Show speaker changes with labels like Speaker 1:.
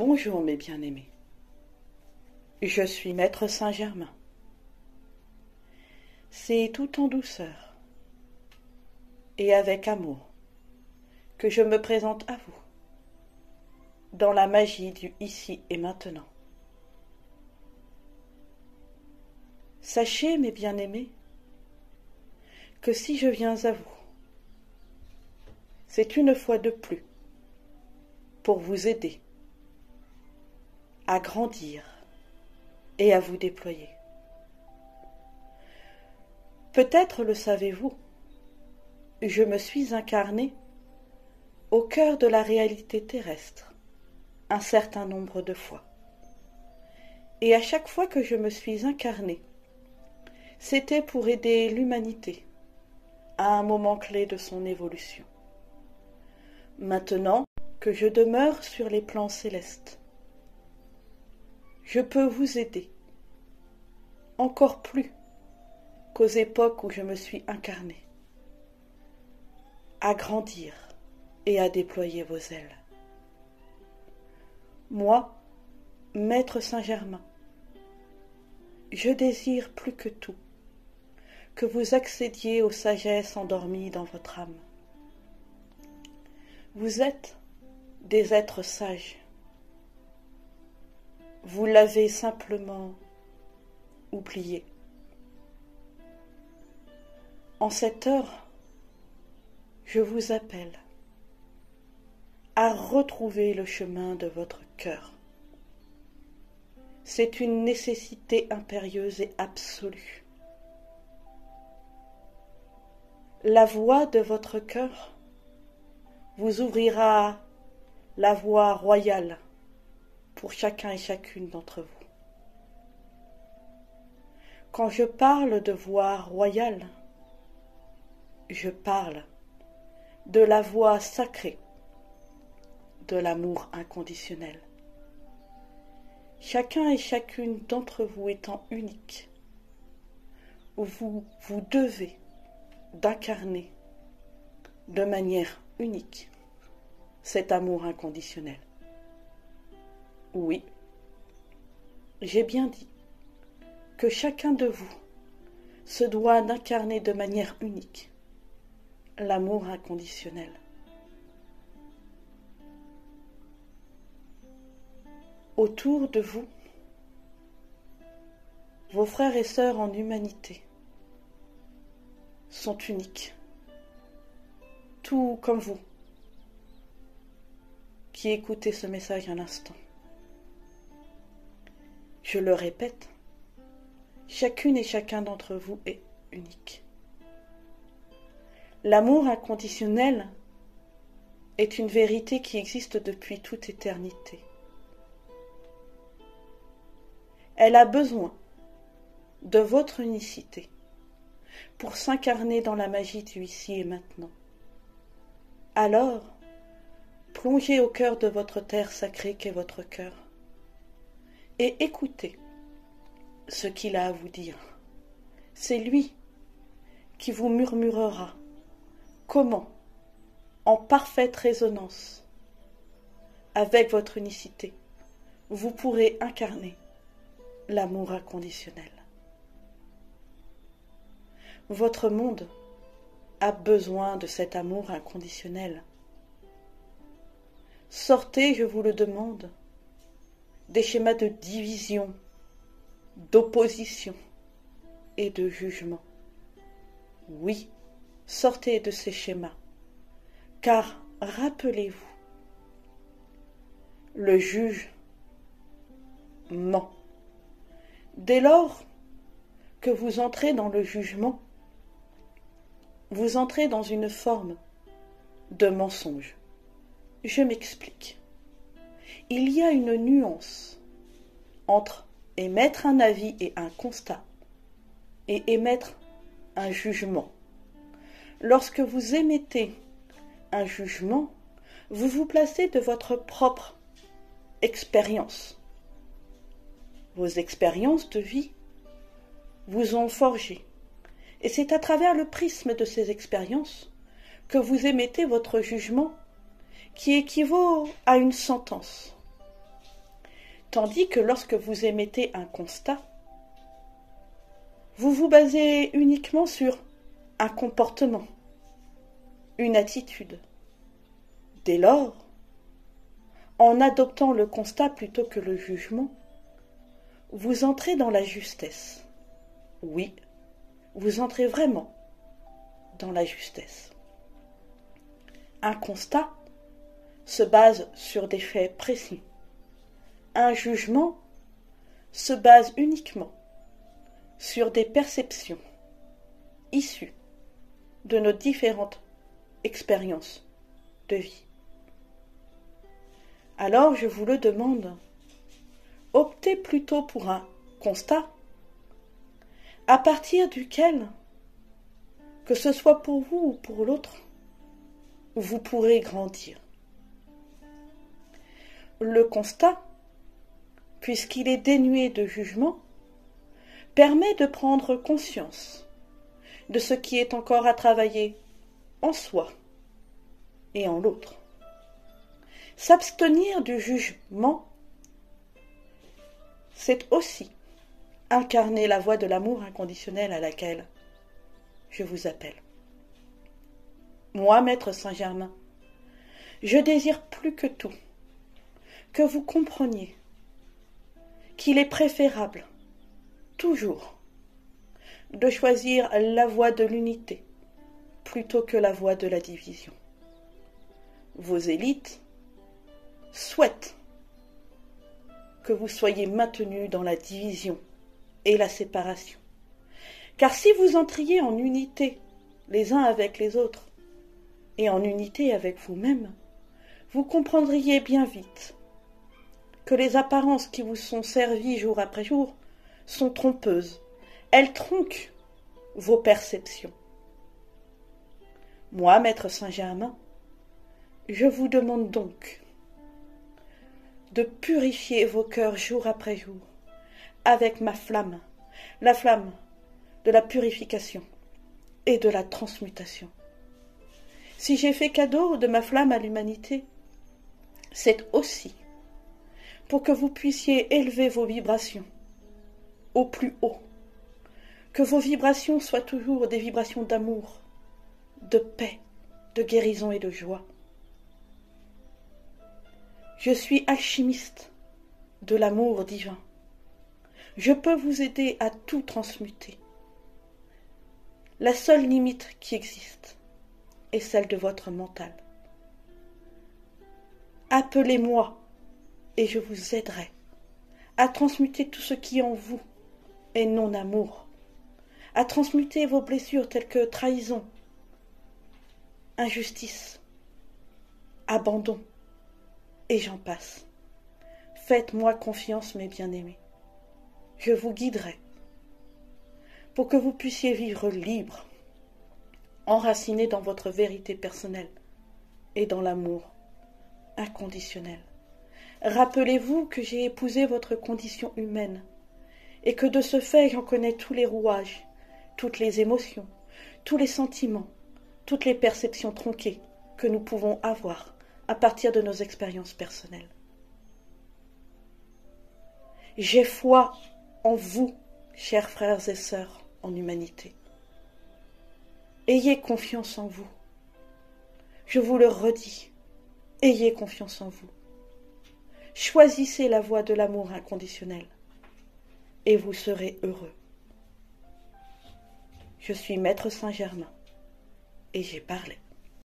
Speaker 1: Bonjour mes bien-aimés, je suis Maître Saint-Germain. C'est tout en douceur et avec amour que je me présente à vous, dans la magie du ici et maintenant. Sachez mes bien-aimés, que si je viens à vous, c'est une fois de plus pour vous aider à grandir et à vous déployer. Peut-être le savez-vous, je me suis incarné au cœur de la réalité terrestre un certain nombre de fois. Et à chaque fois que je me suis incarné, c'était pour aider l'humanité à un moment clé de son évolution. Maintenant que je demeure sur les plans célestes, je peux vous aider, encore plus qu'aux époques où je me suis incarné, à grandir et à déployer vos ailes. Moi, Maître Saint-Germain, je désire plus que tout que vous accédiez aux sagesses endormies dans votre âme. Vous êtes des êtres sages. Vous l'avez simplement oublié. En cette heure, je vous appelle à retrouver le chemin de votre cœur. C'est une nécessité impérieuse et absolue. La voie de votre cœur vous ouvrira la voie royale pour chacun et chacune d'entre vous. Quand je parle de voie royale, je parle de la voie sacrée de l'amour inconditionnel. Chacun et chacune d'entre vous étant unique, vous devez d'incarner de manière unique cet amour inconditionnel. Oui, j'ai bien dit que chacun de vous se doit d'incarner de manière unique l'amour inconditionnel. Autour de vous, vos frères et sœurs en humanité sont uniques, tout comme vous qui écoutez ce message un instant. Je le répète, chacune et chacun d'entre vous est unique. L'amour inconditionnel est une vérité qui existe depuis toute éternité. Elle a besoin de votre unicité pour s'incarner dans la magie du ici et maintenant. Alors, plongez au cœur de votre terre sacrée qu'est votre cœur et écoutez ce qu'il a à vous dire. C'est lui qui vous murmurera comment, en parfaite résonance avec votre unicité, vous pourrez incarner l'amour inconditionnel. Votre monde a besoin de cet amour inconditionnel. Sortez, je vous le demande, des schémas de division, d'opposition et de jugement. Oui, sortez de ces schémas, car rappelez-vous, le juge ment. Dès lors que vous entrez dans le jugement, vous entrez dans une forme de mensonge. Je m'explique. Il y a une nuance entre émettre un avis et un constat et émettre un jugement. Lorsque vous émettez un jugement, vous vous placez de votre propre expérience. Vos expériences de vie vous ont forgé. Et c'est à travers le prisme de ces expériences que vous émettez votre jugement qui équivaut à une sentence. Tandis que lorsque vous émettez un constat, vous vous basez uniquement sur un comportement, une attitude. Dès lors, en adoptant le constat plutôt que le jugement, vous entrez dans la justesse. Oui, vous entrez vraiment dans la justesse. Un constat se base sur des faits précis. Un jugement se base uniquement sur des perceptions issues de nos différentes expériences de vie. Alors je vous le demande, optez plutôt pour un constat à partir duquel, que ce soit pour vous ou pour l'autre, vous pourrez grandir. Le constat, puisqu'il est dénué de jugement, permet de prendre conscience de ce qui est encore à travailler en soi et en l'autre. S'abstenir du jugement, c'est aussi incarner la voie de l'amour inconditionnel à laquelle je vous appelle. Moi, Maître Saint-Germain, je désire plus que tout que vous compreniez qu'il est préférable, toujours, de choisir la voie de l'unité plutôt que la voie de la division. Vos élites souhaitent que vous soyez maintenus dans la division et la séparation. Car si vous entriez en unité les uns avec les autres et en unité avec vous-même, vous comprendriez bien vite que les apparences qui vous sont servies jour après jour sont trompeuses. Elles tronquent vos perceptions. Moi, Maître Saint-Germain, je vous demande donc de purifier vos cœurs jour après jour avec ma flamme, la flamme de la purification et de la transmutation. Si j'ai fait cadeau de ma flamme à l'humanité, c'est aussi pour que vous puissiez élever vos vibrations au plus haut, que vos vibrations soient toujours des vibrations d'amour, de paix, de guérison et de joie. Je suis alchimiste de l'amour divin. Je peux vous aider à tout transmuter. La seule limite qui existe est celle de votre mental. Appelez-moi et je vous aiderai à transmuter tout ce qui en vous est non-amour, à transmuter vos blessures telles que trahison, injustice, abandon, et j'en passe. Faites-moi confiance, mes bien-aimés. Je vous guiderai pour que vous puissiez vivre libre, enraciné dans votre vérité personnelle et dans l'amour inconditionnel. Rappelez-vous que j'ai épousé votre condition humaine et que de ce fait j'en connais tous les rouages, toutes les émotions, tous les sentiments, toutes les perceptions tronquées que nous pouvons avoir à partir de nos expériences personnelles. J'ai foi en vous, chers frères et sœurs en humanité. Ayez confiance en vous. Je vous le redis, ayez confiance en vous. Choisissez la voie de l'amour inconditionnel et vous serez heureux. Je suis Maître Saint-Germain et j'ai parlé.